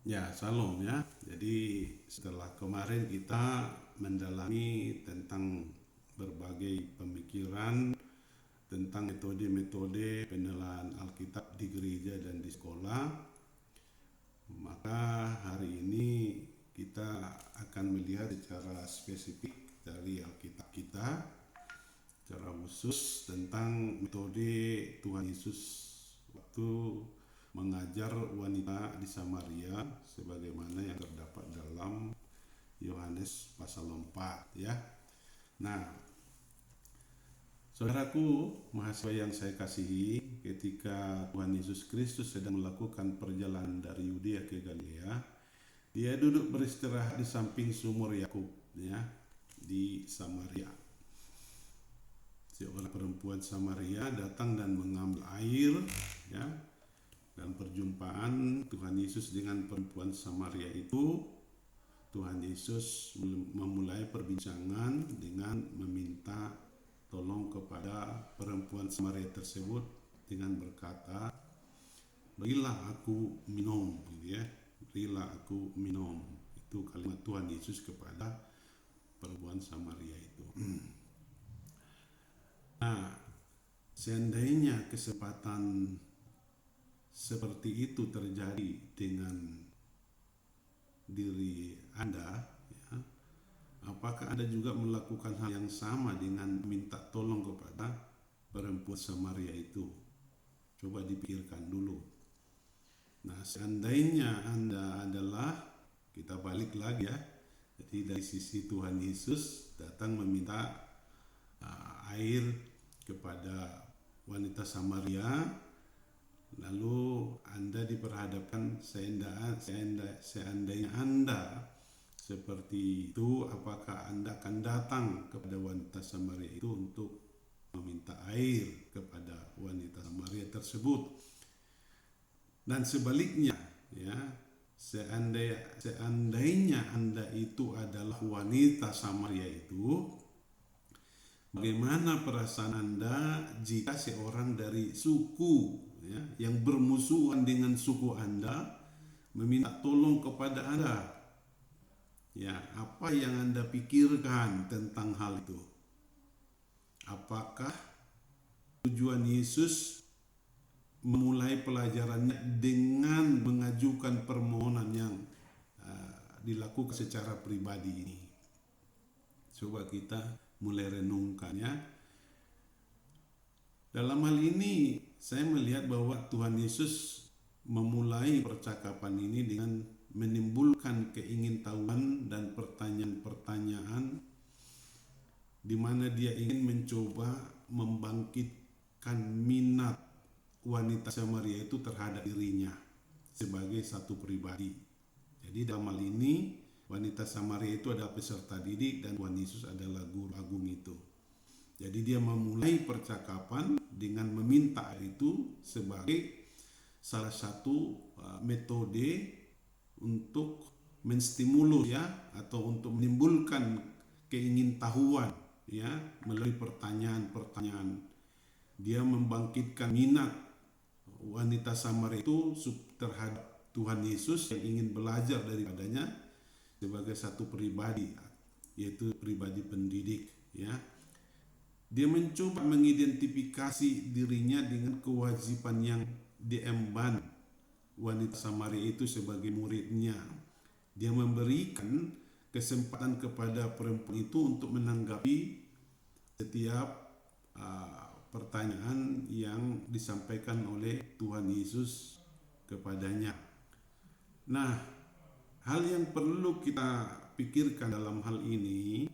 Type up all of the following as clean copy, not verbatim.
Ya, salam ya. Jadi setelah kemarin kita mendalami tentang berbagai pemikiran tentang metode-metode penilaian Alkitab di gereja dan di sekolah, maka hari ini kita akan melihat secara spesifik dari Alkitab kita, secara khusus tentang metode Tuhan Yesus waktu mengajar wanita di Samaria sebagaimana yang terdapat dalam Yohanes pasal 4 ya. Nah, saudaraku, mahasiswa yang saya kasihi, ketika Tuhan Yesus Kristus sedang melakukan perjalanan dari Yudea ke Galilea, dia duduk beristirahat di samping sumur Yakub ya, di Samaria. Seorang perempuan Samaria datang dan mengambil air ya. Dan perjumpaan Tuhan Yesus dengan perempuan Samaria itu, Tuhan Yesus memulai perbincangan dengan meminta tolong kepada perempuan Samaria tersebut dengan berkata, berilah aku minum, gitu ya. Berilah aku minum. Itu kalimat Tuhan Yesus kepada perempuan Samaria itu. Nah, seandainya kesempatan seperti itu terjadi dengan diri Anda, ya, apakah Anda juga melakukan hal yang sama dengan minta tolong kepada perempuan Samaria itu? Coba dipikirkan dulu. Nah, seandainya Anda adalah, kita balik lagi ya, jadi dari sisi Tuhan Yesus datang meminta air kepada wanita Samaria, lalu Anda diperhadapkan seandainya Anda seperti itu, apakah Anda akan datang kepada wanita Samaria itu untuk meminta air kepada wanita Samaria tersebut? Dan sebaliknya ya, seandainya Anda itu adalah wanita Samaria itu, bagaimana perasaan Anda jika seorang dari suku ya, yang bermusuhan dengan suku Anda meminta tolong kepada Anda? Ya, apa yang Anda pikirkan tentang hal itu? Apakah tujuan Yesus memulai pelajarannya dengan mengajukan permohonan yang dilakukan secara pribadi ini? Coba kita mulai renungkan ya. Dalam hal ini saya melihat bahwa Tuhan Yesus memulai percakapan ini dengan menimbulkan keingintahuan dan pertanyaan-pertanyaan di mana dia ingin mencoba membangkitkan minat wanita Samaria itu terhadap dirinya sebagai satu pribadi. Jadi dalam hal ini wanita Samaria itu adalah peserta didik dan Tuhan Yesus adalah guru agung itu. Jadi dia memulai percakapan dengan meminta itu sebagai salah satu metode untuk menstimulus ya, atau untuk menimbulkan keingintahuan ya, melalui pertanyaan-pertanyaan. Dia membangkitkan minat wanita Samaria itu terhadap Tuhan Yesus yang ingin belajar daripadanya sebagai satu pribadi, yaitu pribadi pendidik ya. Dia mencoba mengidentifikasi dirinya dengan kewajiban yang diemban wanita Samaria itu sebagai muridnya. Dia memberikan kesempatan kepada perempuan itu untuk menanggapi setiap pertanyaan yang disampaikan oleh Tuhan Yesus kepadanya. Nah, hal yang perlu kita pikirkan dalam hal ini,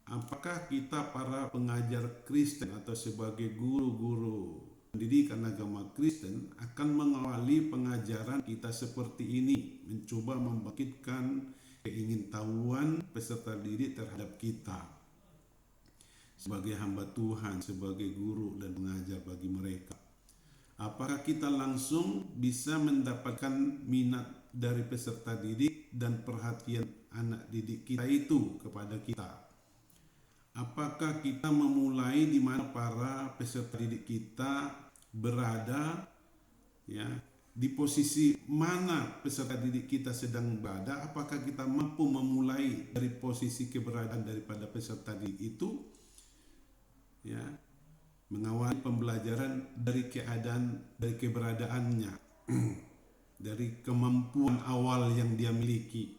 apakah kita para pengajar Kristen atau sebagai guru-guru pendidikan agama Kristen akan mengawali pengajaran kita seperti ini, mencoba membangkitkan keingintahuan peserta didik terhadap kita sebagai hamba Tuhan, sebagai guru dan pengajar bagi mereka. Apakah kita langsung bisa mendapatkan minat dari peserta didik dan perhatian anak didik kita itu kepada kita? Apakah kita memulai di mana para peserta didik kita berada ya, di posisi mana peserta didik kita sedang berada, apakah kita mampu memulai dari posisi keberadaan daripada peserta didik itu, ya, mengawali pembelajaran dari keberadaannya, dari kemampuan awal yang dia miliki,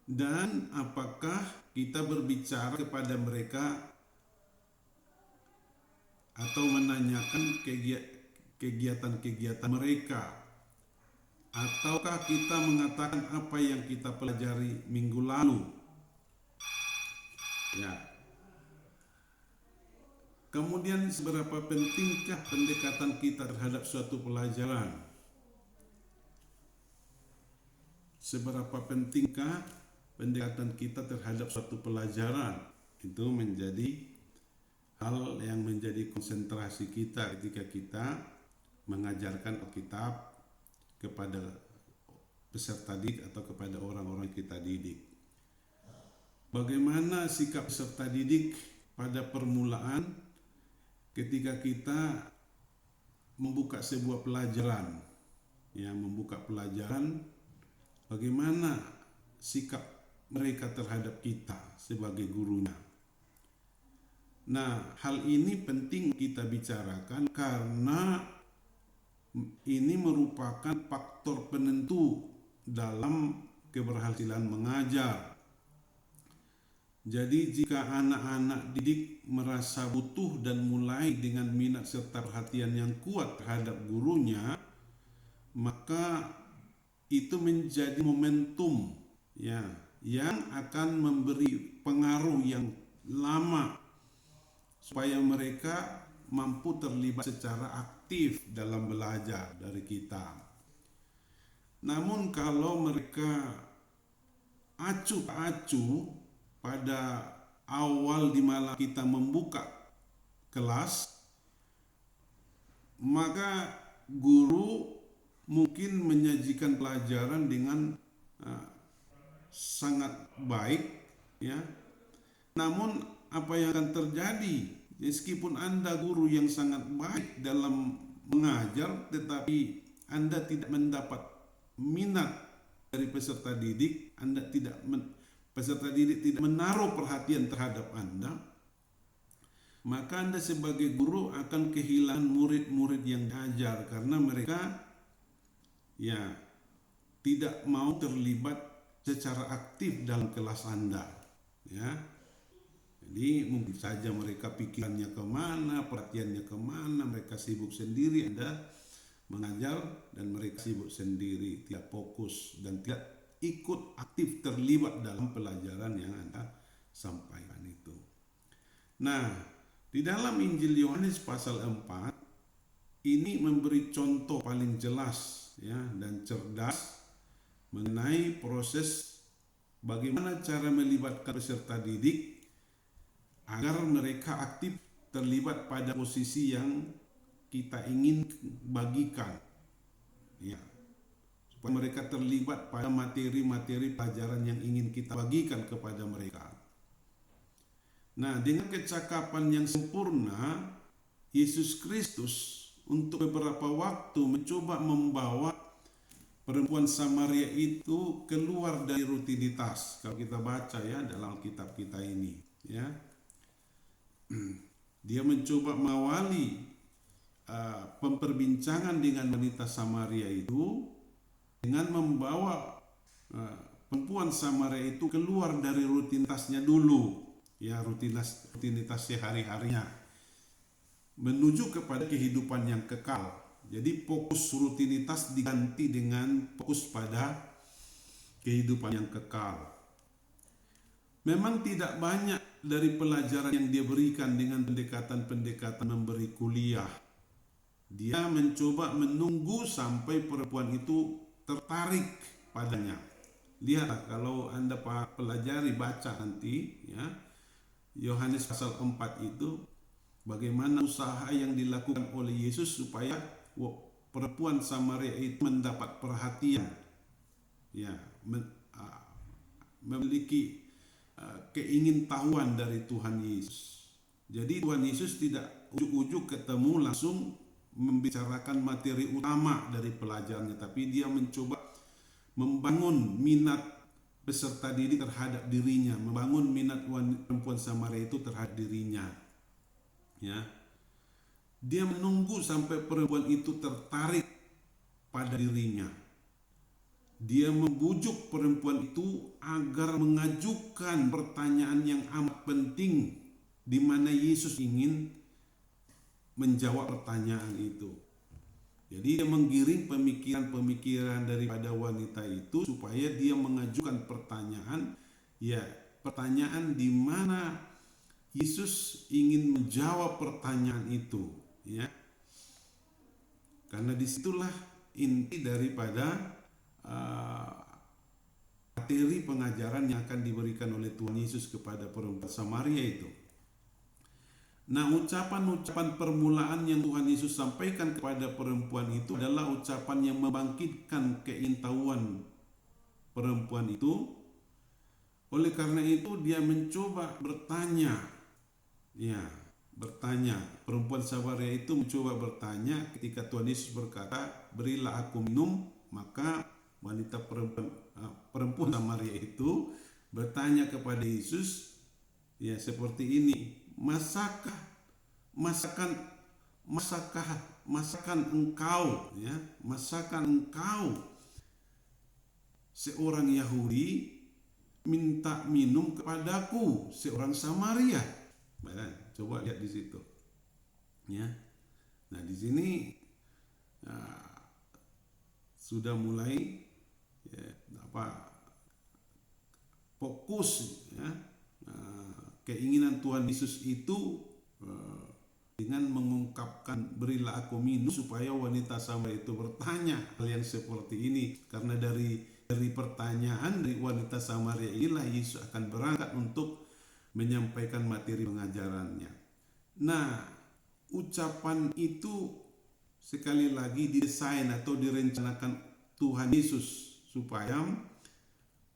dan apakah kita berbicara kepada mereka atau menanyakan kegiatan-kegiatan mereka, ataukah kita mengatakan apa yang kita pelajari minggu lalu, ya. Kemudian seberapa pentingkah pendekatan kita terhadap suatu pelajaran? Seberapa pentingkah pendekatan kita terhadap suatu pelajaran? Itu menjadi hal yang menjadi konsentrasi kita ketika kita mengajarkan Alkitab kepada peserta didik atau kepada orang-orang kita didik. Bagaimana sikap peserta didik pada permulaan ketika kita membuka sebuah pelajaran, ya, membuka pelajaran, bagaimana sikap mereka terhadap kita sebagai gurunya. Nah, hal ini penting kita bicarakan karena ini merupakan faktor penentu dalam keberhasilan mengajar. Jadi jika anak-anak didik merasa butuh dan mulai dengan minat serta perhatian yang kuat terhadap gurunya, maka itu menjadi momentum, ya, yang akan memberi pengaruh yang lama supaya mereka mampu terlibat secara aktif dalam belajar dari kita. Namun kalau mereka acuh pada awal di mana kita membuka kelas, maka guru mungkin menyajikan pelajaran dengan sangat baik, ya. Namun apa yang akan terjadi, meskipun Anda guru yang sangat baik dalam mengajar, tetapi Anda tidak mendapat minat dari peserta didik, peserta didik tidak menaruh perhatian terhadap Anda, maka Anda sebagai guru akan kehilangan murid-murid yang diajar karena mereka, ya, tidak mau terlibat secara aktif dalam kelas Anda, ya. Jadi mungkin saja mereka pikirannya kemana, perhatiannya kemana, mereka sibuk sendiri, Anda mengajar dan mereka sibuk sendiri, tidak fokus dan tidak ikut aktif terlibat dalam pelajaran yang Anda sampaikan itu. Nah, di dalam Injil Yohanes pasal 4 ini memberi contoh paling jelas, ya, dan cerdas mengenai proses bagaimana cara melibatkan peserta didik agar mereka aktif terlibat pada posisi yang kita ingin bagikan, ya, supaya mereka terlibat pada materi-materi pelajaran yang ingin kita bagikan kepada mereka. Nah, dengan kecakapan yang sempurna, Yesus Kristus untuk beberapa waktu mencoba membawa perempuan Samaria itu keluar dari rutinitas. Kalau kita baca, ya, dalam Alkitab kita ini, ya, dia mencoba mengawali pemperbincangan dengan wanita Samaria itu dengan membawa perempuan Samaria itu keluar dari rutinitasnya dulu, ya, rutinitas sehari-harinya, menuju kepada kehidupan yang kekal. Jadi fokus rutinitas diganti dengan fokus pada kehidupan yang kekal. Memang tidak banyak dari pelajaran yang dia berikan dengan pendekatan-pendekatan memberi kuliah. Dia mencoba menunggu sampai perempuan itu tertarik padanya. Lihatlah kalau Anda pelajari, baca nanti, ya, Yohanes pasal 4 itu bagaimana usaha yang dilakukan oleh Yesus supaya perempuan Samaria itu mendapat perhatian, ya, memiliki keingintahuan dari Tuhan Yesus. Jadi Tuhan Yesus tidak ujuk-ujuk ketemu langsung membicarakan materi utama dari pelajarannya, tapi dia mencoba membangun minat peserta didik terhadap dirinya, membangun minat perempuan Samaria itu terhadap dirinya. Ya, dia menunggu sampai perempuan itu tertarik pada dirinya. Dia membujuk perempuan itu agar mengajukan pertanyaan yang amat penting, di mana Yesus ingin menjawab pertanyaan itu. Jadi dia menggiring pemikiran-pemikiran daripada wanita itu supaya dia mengajukan pertanyaan, ya pertanyaan di mana Yesus ingin menjawab pertanyaan itu, ya. Karena disitulah inti daripada materi pengajaran yang akan diberikan oleh Tuhan Yesus kepada perempuan Samaria itu. Nah, ucapan-ucapan permulaan yang Tuhan Yesus sampaikan kepada perempuan itu adalah ucapan yang membangkitkan keingintahuan perempuan itu. Oleh karena itu dia mencoba bertanya. Ya, bertanya. Perempuan Samaria itu mencoba bertanya ketika Tuhan Yesus berkata, "Berilah aku minum." Maka perempuan Samaria itu bertanya kepada Yesus, ya seperti ini, masakan engkau, ya, masakan engkau seorang Yahudi minta minum kepadaku seorang Samaria? Coba lihat di situ, ya. Nah, di sini sudah mulai fokus, ya, keinginan Tuhan Yesus itu dengan mengungkapkan berilah aku minum, supaya wanita Samaria itu bertanya hal yang seperti ini. Karena dari pertanyaan dari wanita Samaria inilah Yesus akan berangkat untuk menyampaikan materi pengajarannya. Nah, ucapan itu sekali lagi didesain atau direncanakan Tuhan Yesus supaya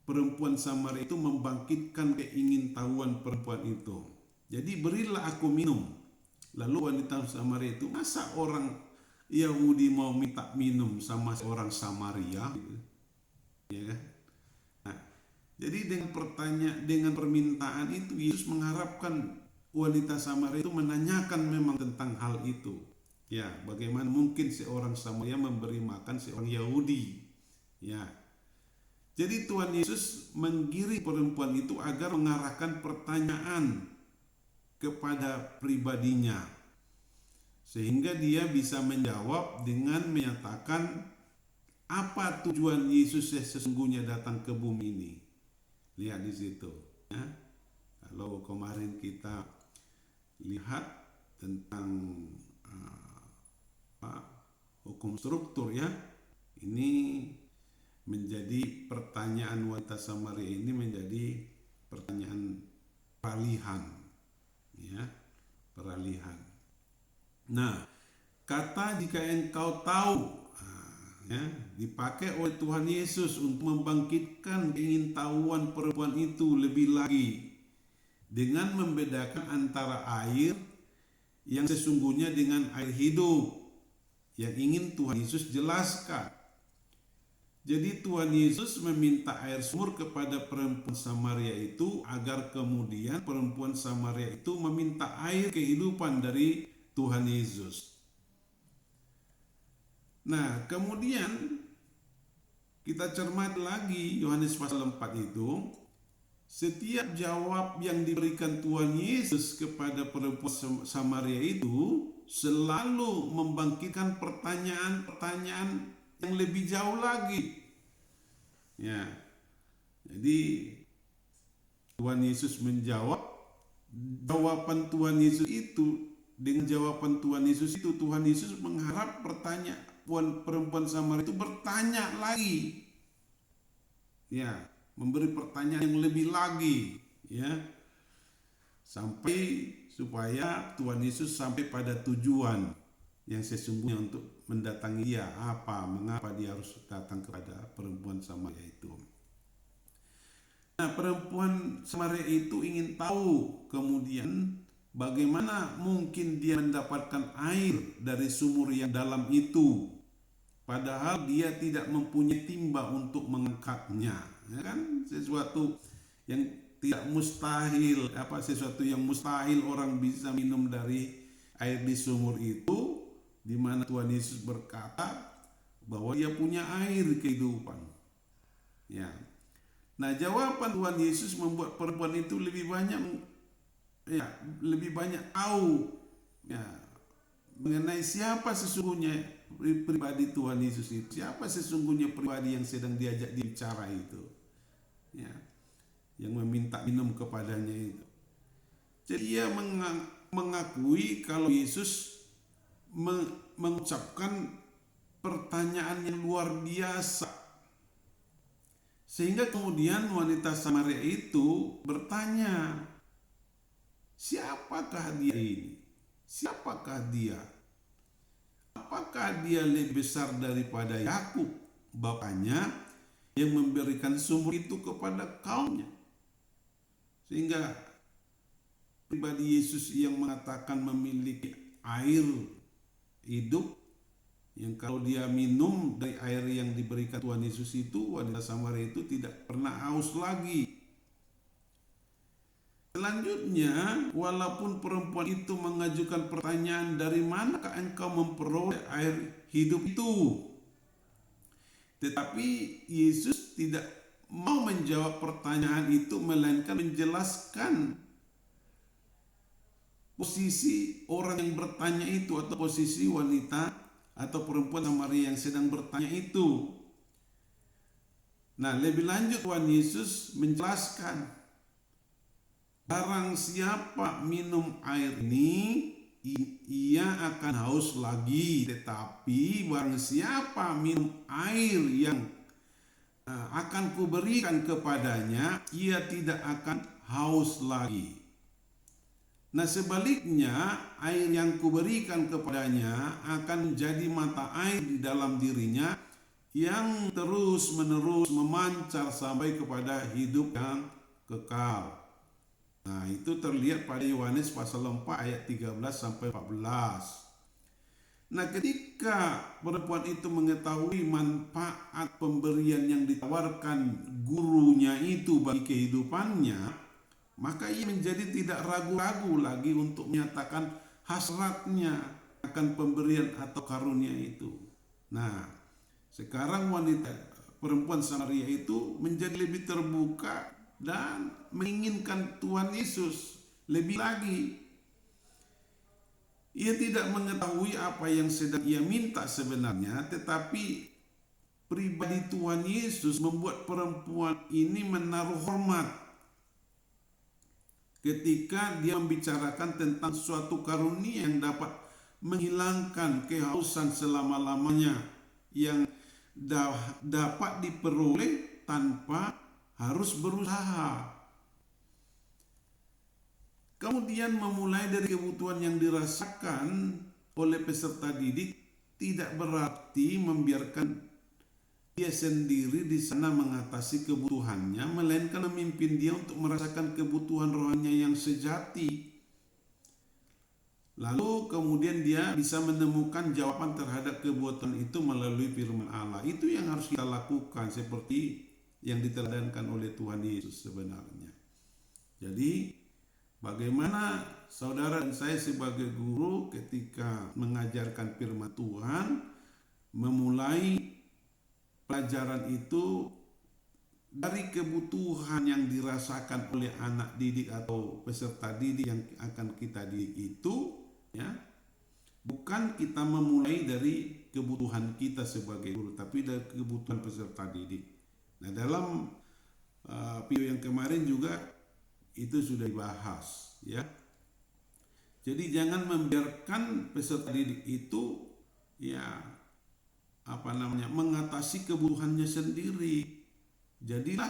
perempuan Samaria itu membangkitkan keingintahuan perempuan itu. Jadi berilah aku minum. Lalu wanita Samaria itu, masa orang Yahudi mau minta minum sama orang Samaria? Ya kan? Nah, jadi dengan permintaan itu Yesus mengharapkan wanita Samaria itu menanyakan memang tentang hal itu. Ya, bagaimana mungkin seorang Samaria memberi makan seorang Yahudi? Ya. Jadi Tuhan Yesus menggiring perempuan itu agar mengarahkan pertanyaan kepada pribadinya, sehingga dia bisa menjawab dengan menyatakan apa tujuan Yesus yang sesungguhnya datang ke bumi ini. Lihat di situ, ya. Kalau kemarin kita lihat tentang hukum struktur, ya, ini menjadi pertanyaan wanita Samaria ini menjadi pertanyaan peralihan, ya, peralihan. Nah, kata jika engkau tahu, ya, dipakai oleh Tuhan Yesus untuk membangkitkan keingintahuan perempuan itu lebih lagi dengan membedakan antara air yang sesungguhnya dengan air hidup yang ingin Tuhan Yesus jelaskan. Jadi Tuhan Yesus meminta air sumur kepada perempuan Samaria itu agar kemudian perempuan Samaria itu meminta air kehidupan dari Tuhan Yesus. Nah, kemudian kita cermati lagi Yohanes pasal 4 itu, setiap jawab yang diberikan Tuhan Yesus kepada perempuan Samaria itu selalu membangkitkan pertanyaan-pertanyaan yang lebih jauh lagi. Ya. Jadi Tuhan Yesus menjawab, jawaban Tuhan Yesus itu, dengan jawaban Tuhan Yesus itu Tuhan Yesus mengharap perempuan Samaria itu bertanya lagi. Ya, memberi pertanyaan yang lebih lagi, ya. Sampai supaya Tuhan Yesus sampai pada tujuan yang sesungguhnya untuk mendatangi dia, mengapa dia harus datang kepada perempuan Samaria itu. Nah, perempuan Samaria itu ingin tahu kemudian bagaimana mungkin dia mendapatkan air dari sumur yang dalam itu, padahal dia tidak mempunyai timba untuk mengangkatnya, ya kan? Sesuatu yang tidak mustahil, sesuatu yang mustahil orang bisa minum dari air di sumur itu, di mana Tuhan Yesus berkata bahwa dia punya air kehidupan. Ya. Nah, jawaban Tuhan Yesus membuat perempuan itu lebih banyak tahu ya mengenai siapa sesungguhnya pribadi Tuhan Yesus itu, siapa sesungguhnya pribadi yang sedang diajak bicara itu, ya, yang meminta minum kepadanya itu. Jadi dia mengakui kalau Yesus mengucapkan pertanyaan yang luar biasa, sehingga kemudian wanita Samaria itu bertanya, siapakah dia ini? Siapakah dia? Apakah dia lebih besar daripada Yakub, bapaknya, yang memberikan sumur itu kepada kaumnya? Sehingga pribadi Yesus yang mengatakan memiliki air hidup, yang kalau dia minum dari air yang diberikan Tuhan Yesus itu, wanita Samaria itu tidak pernah haus lagi. Selanjutnya, walaupun perempuan itu mengajukan pertanyaan, dari manakah engkau memperoleh air hidup itu? Tetapi Yesus tidak mau menjawab pertanyaan itu, melainkan menjelaskan posisi orang yang bertanya itu, atau posisi wanita atau perempuan Samaria yang sedang bertanya itu. Nah, lebih lanjut Tuhan Yesus menjelaskan, barang siapa minum air ini, ia akan haus lagi. Tetapi barang siapa minum air yang akan kuberikan kepadanya, ia tidak akan haus lagi. Nah, sebaliknya, air yang kuberikan kepadanya akan menjadi mata air di dalam dirinya yang terus menerus memancar sampai kepada hidup yang kekal. Nah, itu terlihat pada Yohanes pasal 4 ayat 13 sampai 14. Nah, ketika perempuan itu mengetahui manfaat pemberian yang ditawarkan gurunya itu bagi kehidupannya, maka ia menjadi tidak ragu-ragu lagi untuk menyatakan hasratnya akan pemberian atau karunia itu. Nah, sekarang perempuan Samaria itu menjadi lebih terbuka dan menginginkan Tuhan Yesus lebih lagi. Ia tidak mengetahui apa yang sedang ia minta sebenarnya, tetapi pribadi Tuhan Yesus membuat perempuan ini menaruh hormat ketika dia membicarakan tentang suatu karunia yang dapat menghilangkan kehausan selama-lamanya, yang dapat diperoleh tanpa harus berusaha. Kemudian memulai dari kebutuhan yang dirasakan oleh peserta didik tidak berarti membiarkan dia sendiri di sana mengatasi kebutuhannya, melainkan memimpin dia untuk merasakan kebutuhan rohaninya yang sejati. Lalu kemudian dia bisa menemukan jawaban terhadap kebutuhan itu melalui firman Allah. Itu yang harus kita lakukan, seperti yang diteladankan oleh Tuhan Yesus sebenarnya. Jadi bagaimana saudara dan saya sebagai guru ketika mengajarkan firman Tuhan, memulai pelajaran itu dari kebutuhan yang dirasakan oleh anak didik atau peserta didik yang akan kita didik itu, ya, bukan kita memulai dari kebutuhan kita sebagai guru, tapi dari kebutuhan peserta didik. Nah, dalam video yang kemarin juga itu sudah dibahas, ya. Jadi jangan membiarkan peserta didik itu mengatasi kebutuhannya sendiri. Jadilah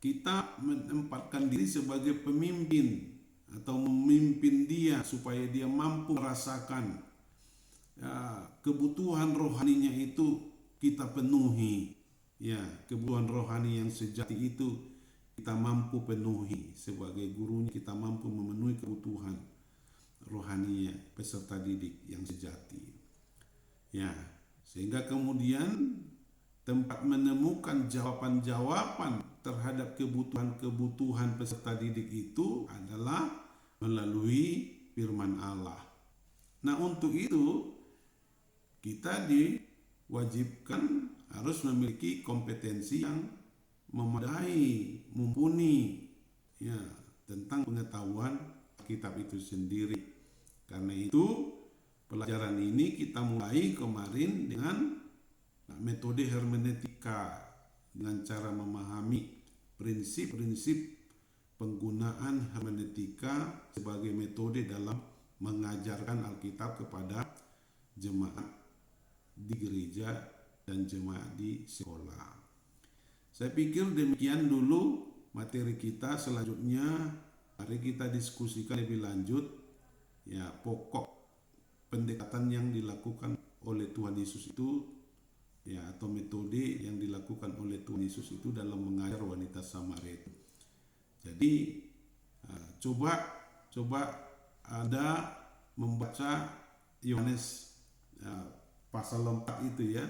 kita menempatkan diri sebagai pemimpin atau memimpin dia supaya dia mampu merasakan kebutuhan rohaninya itu kita penuhi. Ya, kebutuhan rohani yang sejati itu kita mampu penuhi sebagai gurunya, kita mampu memenuhi kebutuhan rohani peserta didik yang sejati. Ya, sehingga kemudian tempat menemukan jawaban-jawaban terhadap kebutuhan-kebutuhan peserta didik itu adalah melalui firman Allah. Nah, untuk itu kita diwajibkan harus memiliki kompetensi yang memadai, mumpuni ya tentang pengetahuan kitab itu sendiri. Karena itu pelajaran ini kita mulai kemarin dengan metode hermeneutika, dengan cara memahami prinsip-prinsip penggunaan hermeneutika sebagai metode dalam mengajarkan Alkitab kepada jemaat di gereja dan jemaat di sekolah. Saya pikir demikian dulu materi kita. Selanjutnya mari kita diskusikan lebih lanjut ya pokok pendekatan yang dilakukan oleh Tuhan Yesus itu ya, atau metode yang dilakukan oleh Tuhan Yesus itu dalam mengajar wanita Samaria itu. Jadi coba Anda membaca Yohanes pasal 4 itu ya,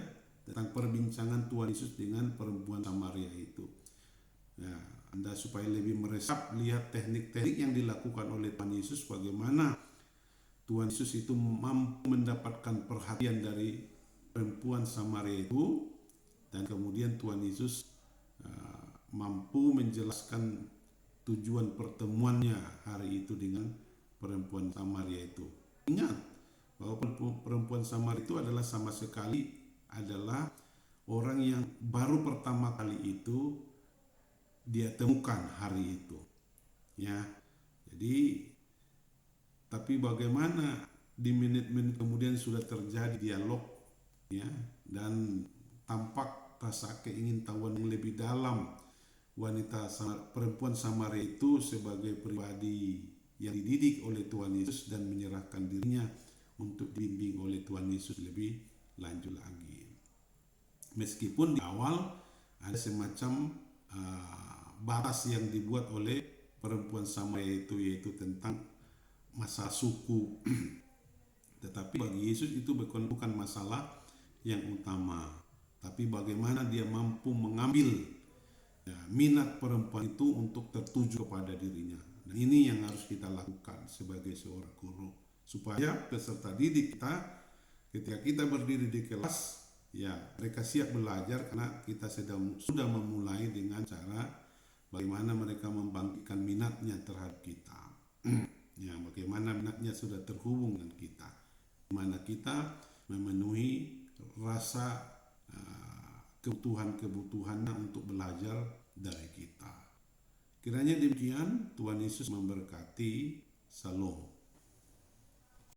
tentang perbincangan Tuhan Yesus dengan perempuan Samaria itu. Ya, Anda supaya lebih meresap lihat teknik-teknik yang dilakukan oleh Tuhan Yesus, bagaimana Tuhan Yesus itu mampu mendapatkan perhatian dari perempuan Samaria itu, dan kemudian Tuhan Yesus mampu menjelaskan tujuan pertemuannya hari itu dengan perempuan Samaria itu. Ingat bahwa perempuan Samaria itu adalah sama sekali adalah orang yang baru pertama kali itu dia temukan hari itu ya. Jadi tapi bagaimana di menit-menit kemudian sudah terjadi dialog ya, dan tampak rasa keingintahuan yang lebih dalam perempuan Samaria itu sebagai pribadi yang dididik oleh Tuhan Yesus dan menyerahkan dirinya untuk dibimbing oleh Tuhan Yesus lebih lanjut lagi. Meskipun di awal ada semacam batas yang dibuat oleh perempuan Samaria itu, yaitu tentang masalah suku. Tetapi bagi Yesus itu bukan masalah yang utama, tapi bagaimana dia mampu mengambil minat perempuan itu untuk tertuju kepada dirinya. Nah, ini yang harus kita lakukan sebagai seorang guru, supaya peserta didik kita ketika kita berdiri di kelas ya mereka siap belajar, karena kita sudah memulai dengan cara bagaimana mereka membangkitkan minatnya terhadap kita. Ya, bagaimana minatnya sudah terhubung dengan kita, dimana kita memenuhi rasa kebutuhannya untuk belajar dari kita. Kiranya demikian, Tuhan Yesus memberkati. Shalom.